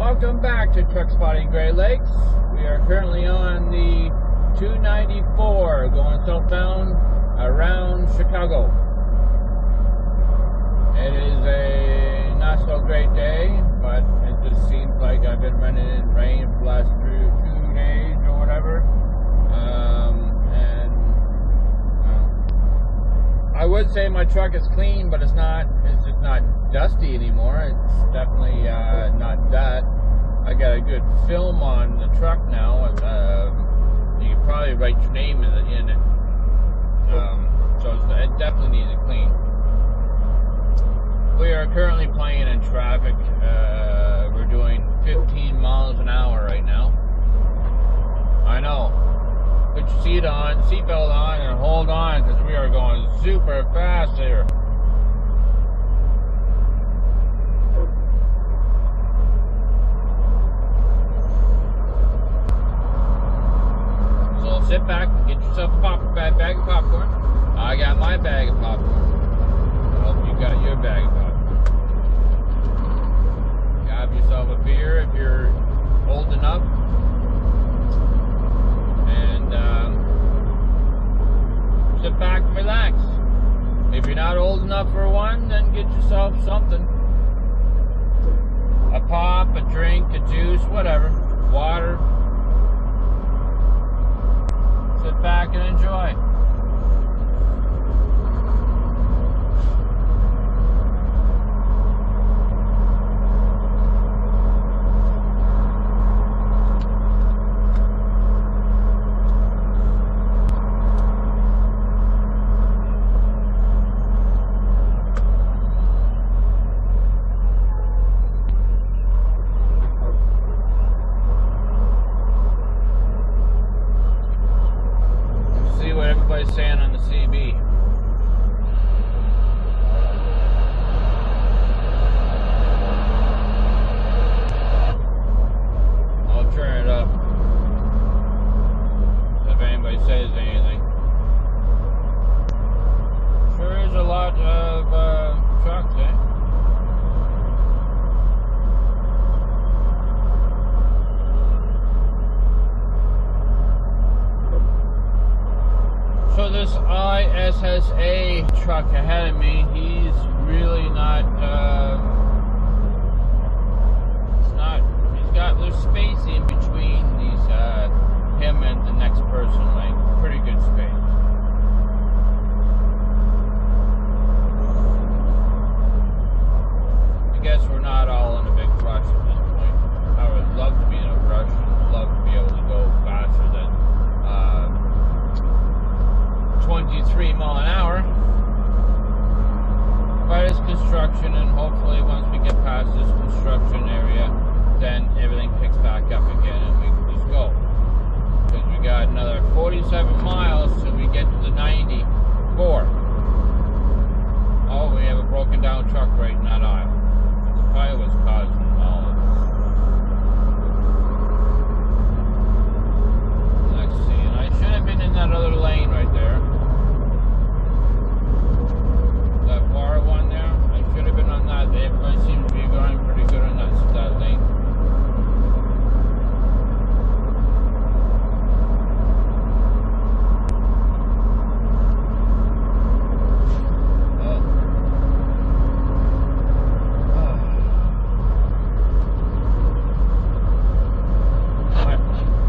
Welcome back to Truck Spotting Great Lakes. We are currently on the 294 going southbound around Chicago. It is a not so great day, but it just seems like I've been running in rain for the last 2 days or whatever. I would say my truck is clean, but it's not. It's just not dusty anymore. It's definitely not that. I got a good film on the truck now. You can probably write your name in it. So it definitely needs a clean. We are currently playing in traffic. We're doing 15 miles an hour right now. I know. Put your seatbelt on, and hold on, because we are going super fast here. So sit back, get yourself a bag of popcorn. I got my bag of popcorn. I hope you got your bag of popcorn. Grab yourself a beer if you're old enough. Sit back and relax. If you're not old enough for one, then get yourself something. A pop, a drink, a juice, whatever. Water. Sit back and enjoy. Saying on the CB. I'll turn it up if anybody says anything. Sure is a lot of trucks, eh? So this ISSA truck ahead of me, he's really not, there's space in between these, him and the next person, like, pretty good space. I guess we're not all in a big rush at this point. I would love to be in a rush and love to be able to go faster than, 23 mile an hour, but it's construction, and hopefully once we get past this construction area, then everything picks back up again and we can just go, because we got another 47 miles till we get to the 94. Oh, we have a broken down truck right in that aisle. That's probably what's causing all of this. Let's see, and I should have been in that other lane right there. That bar one there, I should have been on that. Everybody seems to be going pretty good on that lane.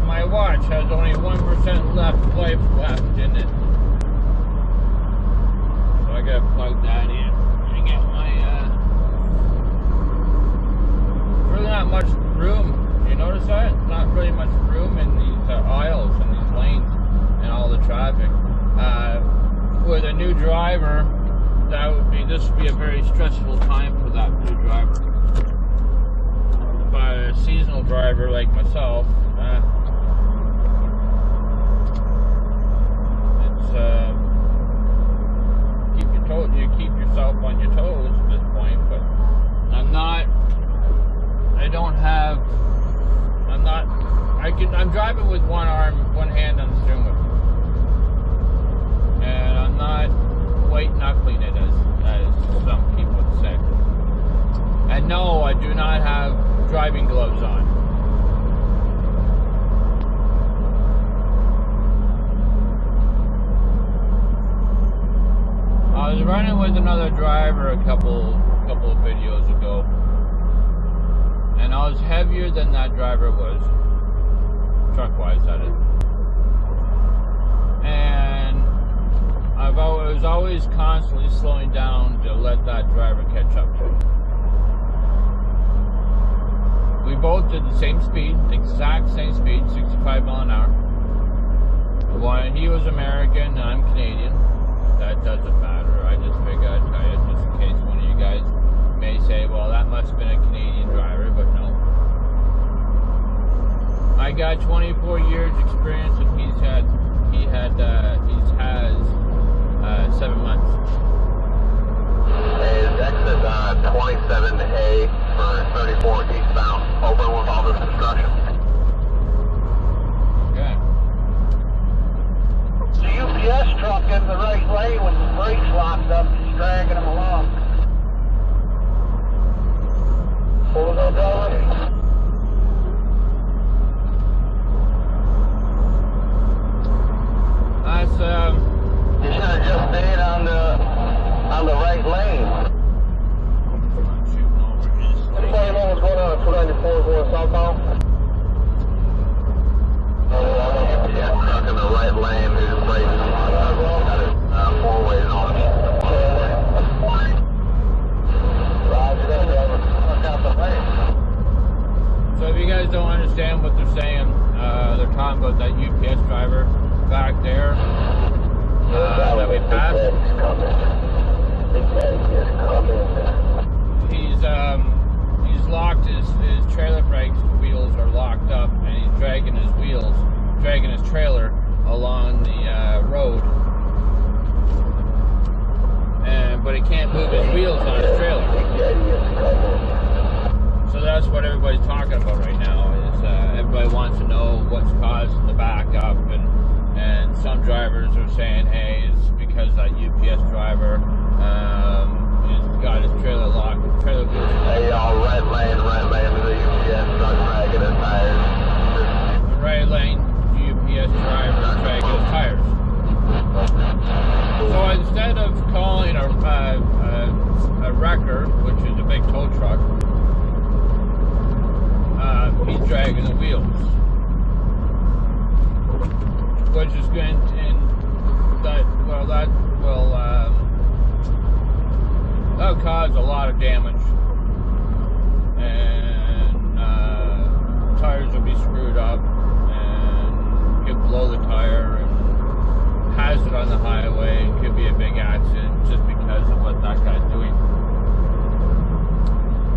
My watch has only 1% life left in it. So I gotta plug that in and get my, really not much room. Do you notice that? Not really much room in these aisles and these lanes and all the traffic. With a new driver, this would be a very stressful time for that new driver. But a seasonal driver like myself, you keep yourself on your toes at this point, but I'm driving with one hand on the steering wheel, and I'm not white knuckling it as some people would say. And no, I do not have driving gloves on. I was running with another driver a couple of videos ago, and I was heavier than that driver was, truck-wise, that is. And I was always constantly slowing down to let that driver catch up to me. We both did the same speed, exact same speed, 65 mile an hour. When he was American and I'm Canadian, that doesn't matter. I just figured I'd tell you just in case one of you guys may say, well, that must have been a Canadian driver, but no. I got 24 years experience and he has 7 months. Hey, exit 27A for 34 eastbound, open with all this construction. Okay. The UPS truck in the right lane with the brakes locked up, he's dragging him along. Pull it up already. That's You should have just stayed on the right lane. shooting over his Anybody know what's going on at 294 going southbound? Yeah, truck in the right lane, there's brakes. Got it 4 ways on it. Roger that, driver. Fuck out the lane. So if you guys don't understand what they're saying, they're talking about that UPS driver back there that we passed. He's locked his trailer brakes wheels are locked up, and he's dragging his trailer along the road, but he can't move his wheels on his trailer. So that's what everybody's talking about right now. Is everybody wants to know what's causing the backup, and some drivers are saying, hey, it's because that UPS driver has got his trailer locked, his trailer wheels locked. Hey, y'all, red lane, the UPS truck dragging his tires. The right lane, UPS driver dragging his tires. So instead of calling a wrecker, which is a big tow truck, he's dragging the wheels, which is going to, that'll cause a lot of damage, and tires will be screwed up, and could blow the tire, and hazard on the highway. It could be a big accident just because of what that guy's doing.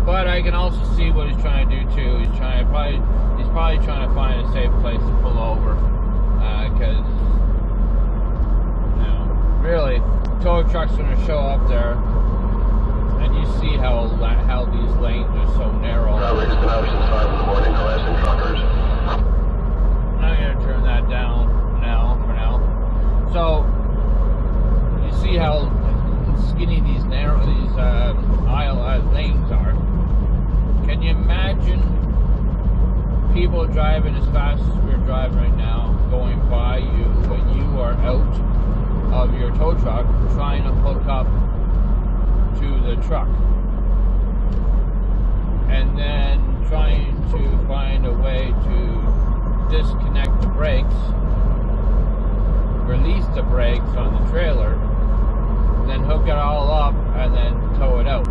But I can also see what he's trying to do too. He's probably trying to find a safe place to pull over, because really, tow trucks going to show up there, and you see how these lanes are so narrow. Probably just an option 5 in the morning, harassing truckers. I'm going to turn that down for now. So you see how skinny these aisle lanes are. Can you imagine people driving as fast as we're driving right now, going by you when you are out of your tow truck trying to hook up to the truck, and then trying to find a way to disconnect the brakes, release the brakes on the trailer, then hook it all up and then tow it out?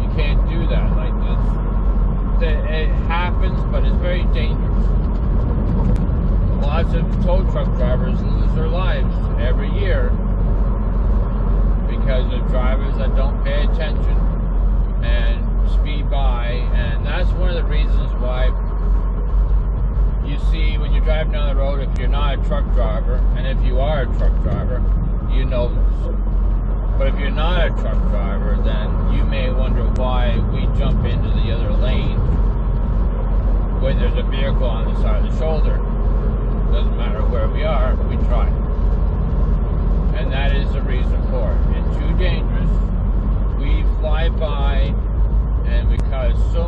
You can't do that like this. It happens, but it's very dangerous. Lots of tow truck drivers lose their lives every year because of drivers that don't pay attention and speed by, and that's one of the reasons why you see when you're driving down the road, if you're not a truck driver, and if you are a truck driver, you know this. But if you're not a truck driver, then you may wonder why we jump into the other lane when there's a vehicle on the side of the shoulder. Doesn't matter where we are, we try. And that is the reason for it. It's too dangerous. We fly by and we cause so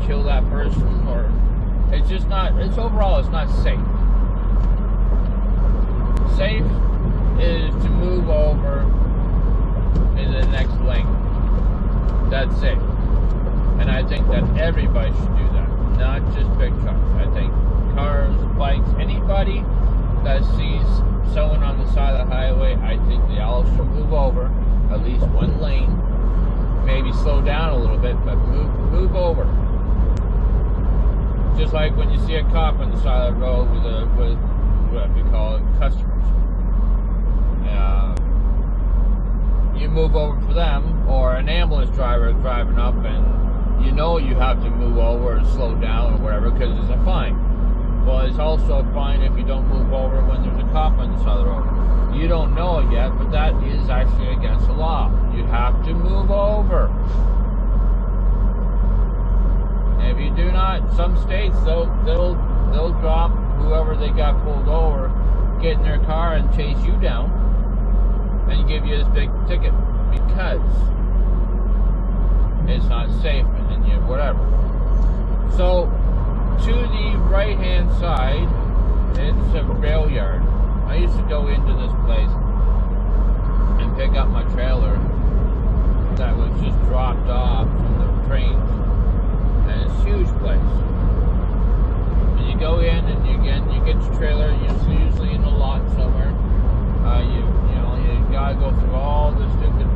kill that person, or it's just not, it's overall, it's not safe. Safe is to move over into the next lane. That's safe. And I think that everybody should do that, not just big trucks. I think cars, bikes, anybody that sees someone on the side of the highway, I think they all should move over at least one lane. Maybe slow down a little bit, but move over. Just like when you see a cop on the side of the road with what we call customers. You move over for them, or an ambulance driver is driving up and you know you have to move over and slow down or whatever because it's a fine. Well, it's also a fine if you don't move over when there's a cop on the side of the road. You don't know it yet, but that is actually against the law. You have to move over. If you do not, some states they'll drop whoever they got pulled over, get in their car and chase you down, and give you this big ticket because it's not safe and you whatever. So to the right hand side, it's a rail yard. I used to go into this place and pick up my trailer that was just dropped off from the trains. And it's a huge place. And you go in and you get your trailer, usually in a lot somewhere. You gotta go through all the stupid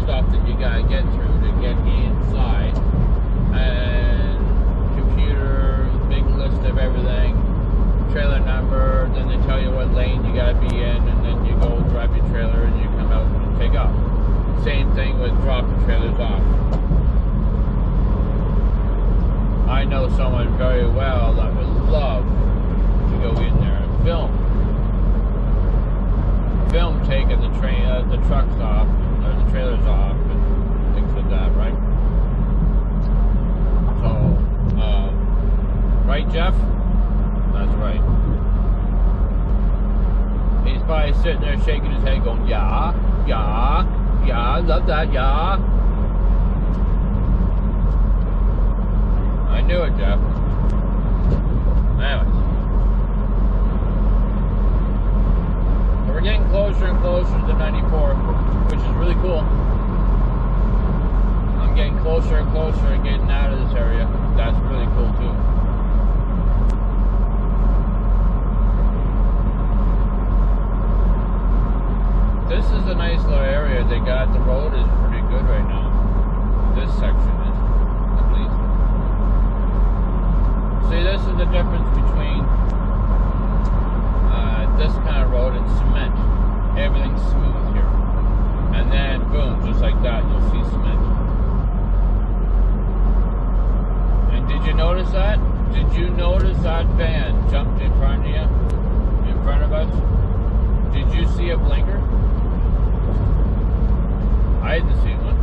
stuff that you gotta get through to get inside. And computer, big list of everything, trailer number, then they tell you what lane you gotta be in, and then you go drive your trailer and you come out and take off. Same thing with dropping trailers off. I know someone very well that would love to go in there and film taking the trucks off, or the trailers off, and things like that, right? So, right, Jeff? That's right. He's probably sitting there shaking his head going, yeah, I love that, yeah. I knew it, Jeff. Anyways. We're getting closer and closer to the 94, which is really cool. I'm getting closer and closer and getting out of this area. That's really cool too. This is a nice little area they got. The road is pretty good right now. This section is, at least. See, this is the difference between this kind of road and cement. Everything's smooth here. And then, boom, just like that, you'll see cement. And did you notice that? Did you notice that van jumped in front of you? In front of us? Did you see a blinker? I didn't see one.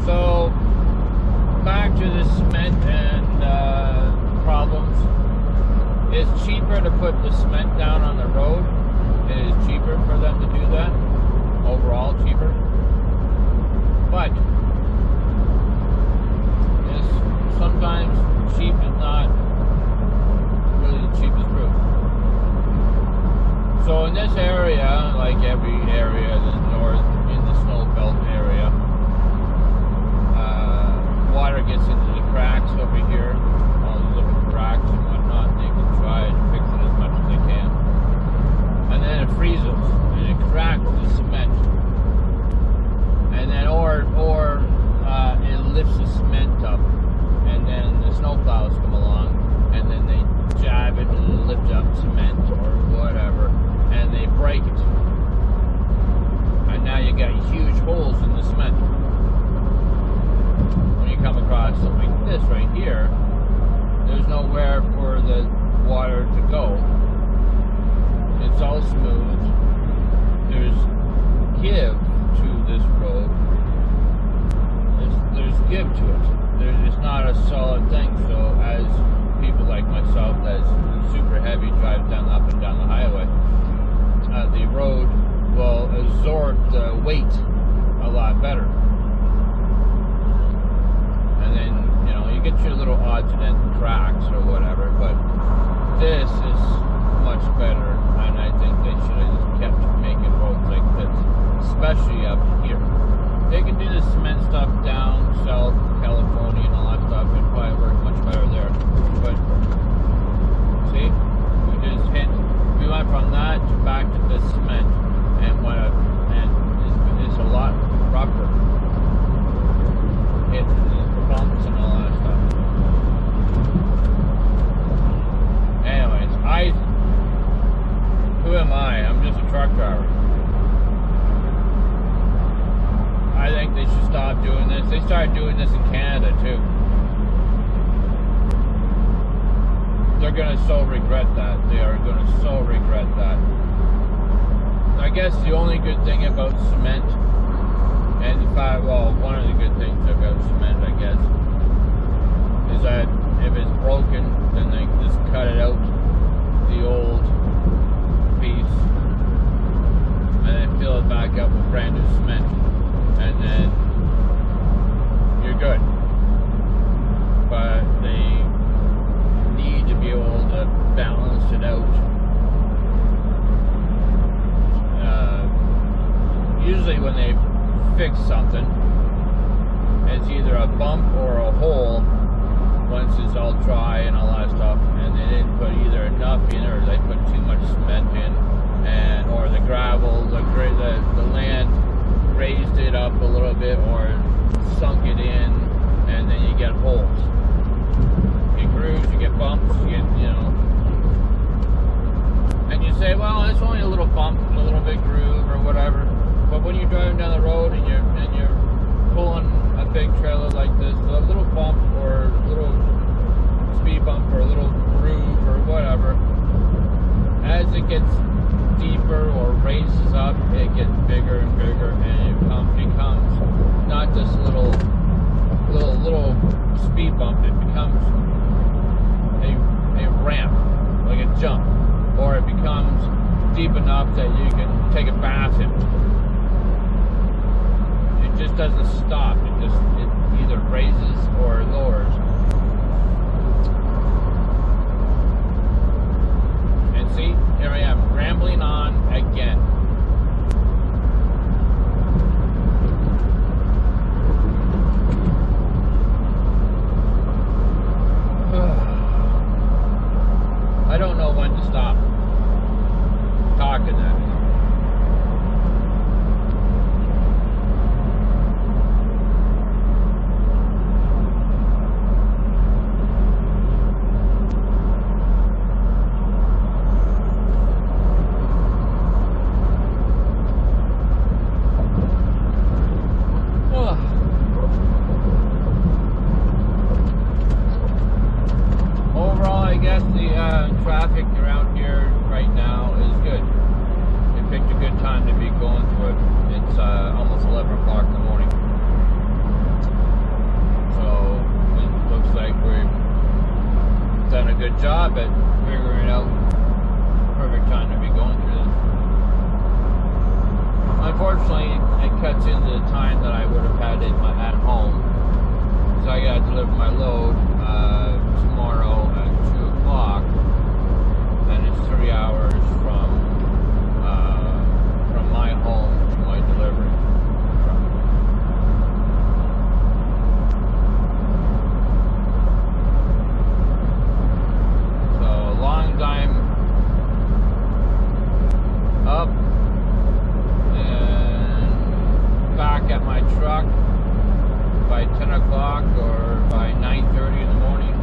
So, back to the cement and problems. It's cheaper to put the cement down on the road. It is cheaper for them to do that. Overall, cheaper. But sometimes cheap is not really the cheapest route. So in this area, like every area in the north, in the snow belt area, water gets into the cracks over here, all these little cracks and whatnot. They can try and fix it as much as they can. And then it freezes and it cracks the cement. And then or it lifts the cement up, and then the snowplows come along and then they jab into the lift up cement or whatever, and they break it. And now you got huge holes in the cement. When you come across something like this right here, there's nowhere for the water to go. It's all smooth. There's give to this road. There's give to it. It's not a solid thing. So as people like myself that's super heavy drives down up and down the highway, the road will absorb support the weight a lot better. And then, you know, you get your little odds and ends cracks or whatever, but this is much better, and I think they should have just kept making roads like this, especially up here. They can do the cement stuff down south, California and all that stuff, it probably works much better there. But see, we went from that to back to the cement, and it's a lot rougher. It bumps and all that stuff. Anyways, who am I? I'm just a truck driver. I think they should stop doing this. They started doing this in Canada too. They're gonna so regret that. They are gonna so regret that. I guess the only good thing about cement, and in fact, well, one of the good things about cement, I guess, is that if it's broken, then they can just cut it out, the old piece, and then fill it back up with brand new cement, and then you're good. But they need to be able to balance it out. Usually when they fix something, it's either a bump or a hole once it's all dry and all that stuff, and they didn't put either enough in or they put too much cement in, and or the gravel, the land raised it up a little bit or sunk it in, and then you get holes. You get grooves, you get bumps, you get, you know. And you say, well, it's only a little bump, a little bit groove or whatever. But when you're driving down the road and you're pulling a big trailer like this, a little bump or a little speed bump or a little groove or whatever, as it gets deeper or raises up, it gets bigger and bigger, and it becomes not just a little speed bump. It becomes a ramp, like a jump, or it becomes deep enough that you can take a bath in. It just doesn't stop. It either raises or lowers. And see, here I am rambling on again. I don't know when to stop talking that. Overall, I guess the traffic around here right now is good. It picked a good time to be going through it. It's almost 11 o'clock in the morning. So it looks like we've done a good job at figuring out the perfect time to be going through this. Unfortunately, it cuts into the time that I would have had it at home. So I got to deliver my load tomorrow at 2 o'clock, and it's 3 hours from my home to my delivery truck. So long time up and back at my truck by 10 o'clock or by 9:30 in the morning.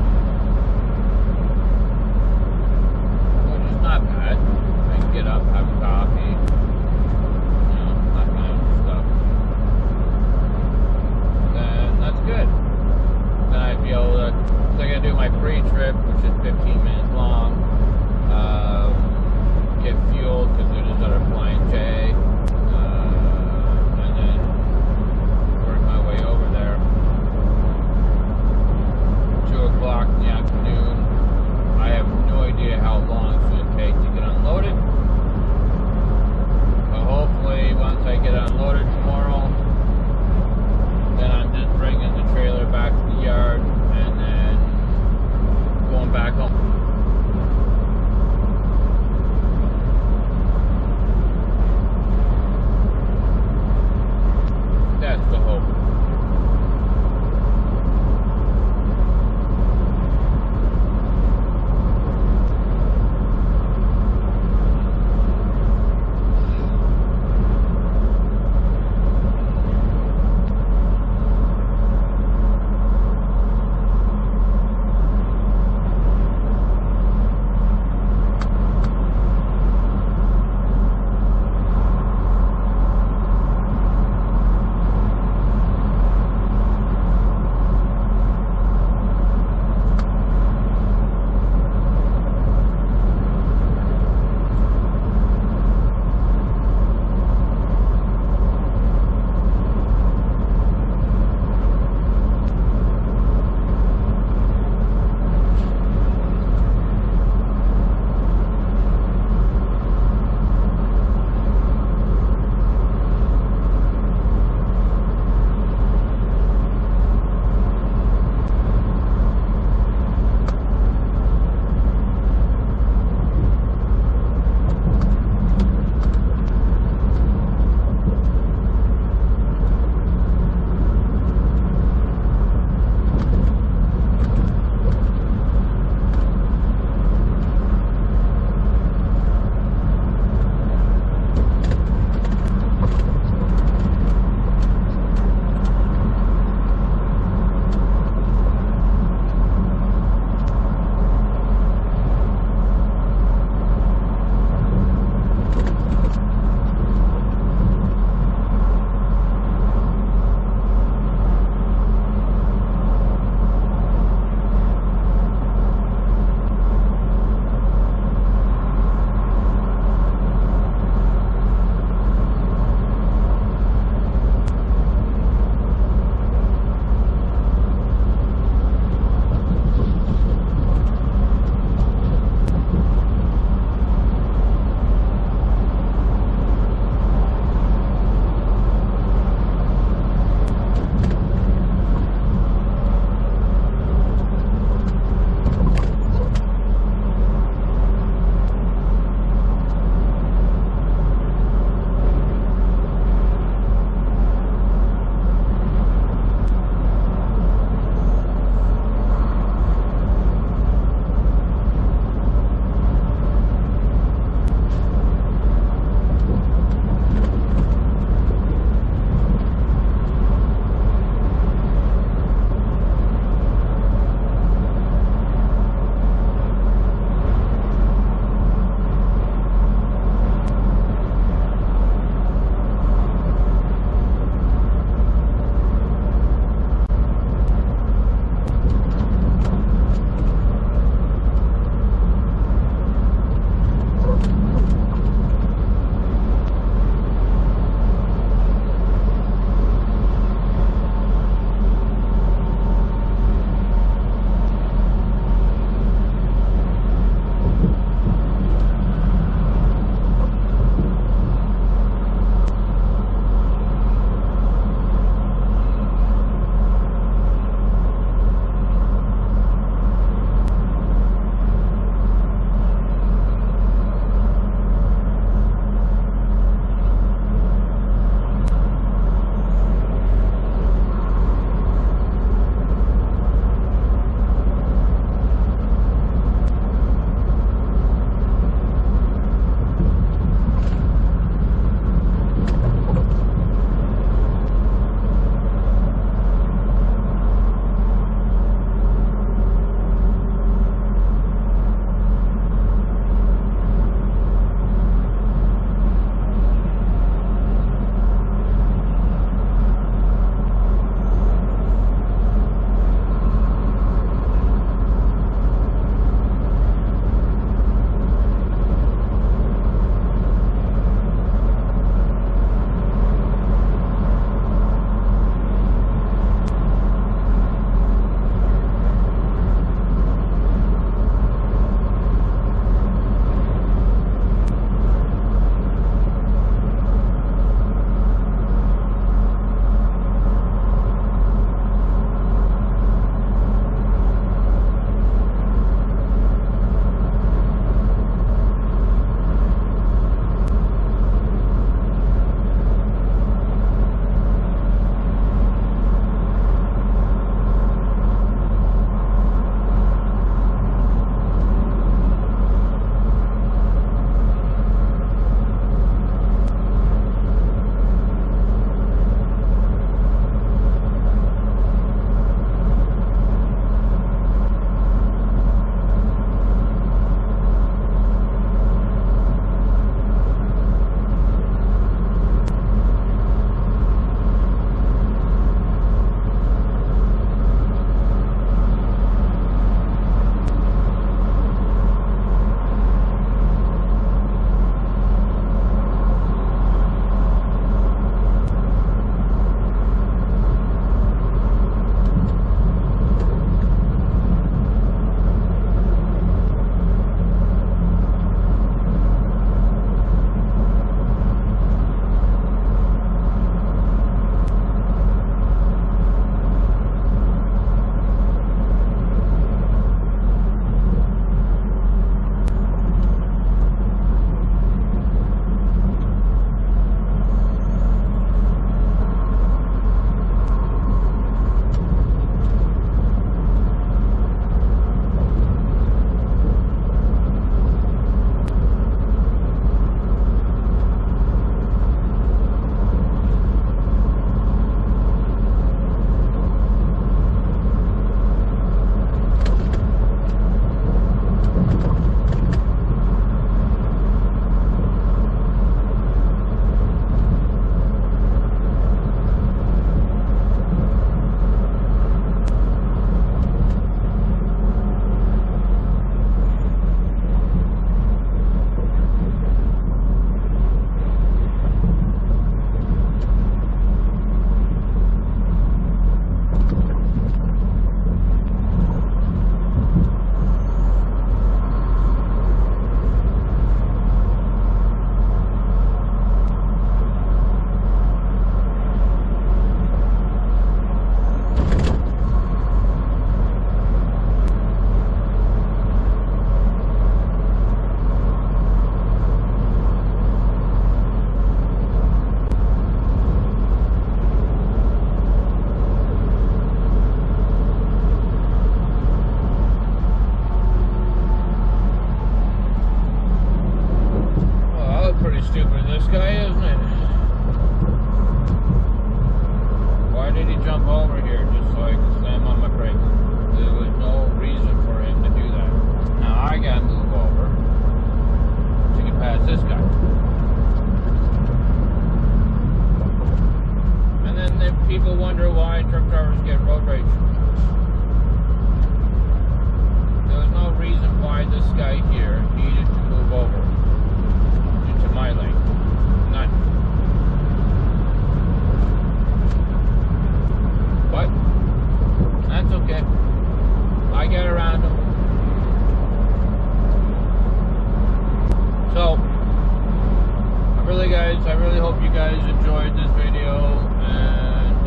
hope you guys enjoyed this video, and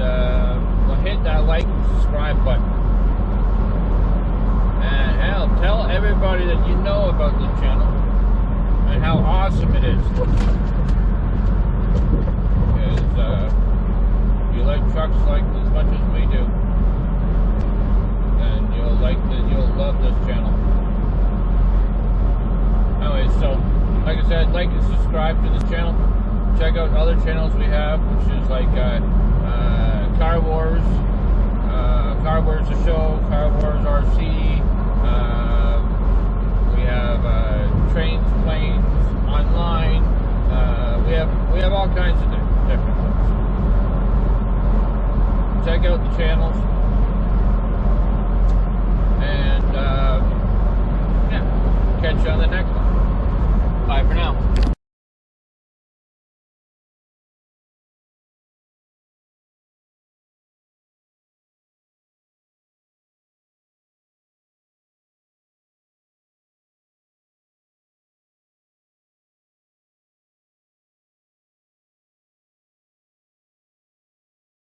well, hit that like and subscribe button. And hell, tell everybody that you know about this channel and how awesome it is. Because you like trucks like as much as we do, then you'll love this channel. Anyway, so like I said, like and subscribe to this channel. Check out other channels we have, which is like Car Wars the show, Car Wars RC. We have Trains, Planes, Online. We have all kinds of different ones. Check out the channels, and yeah, catch you on the next one.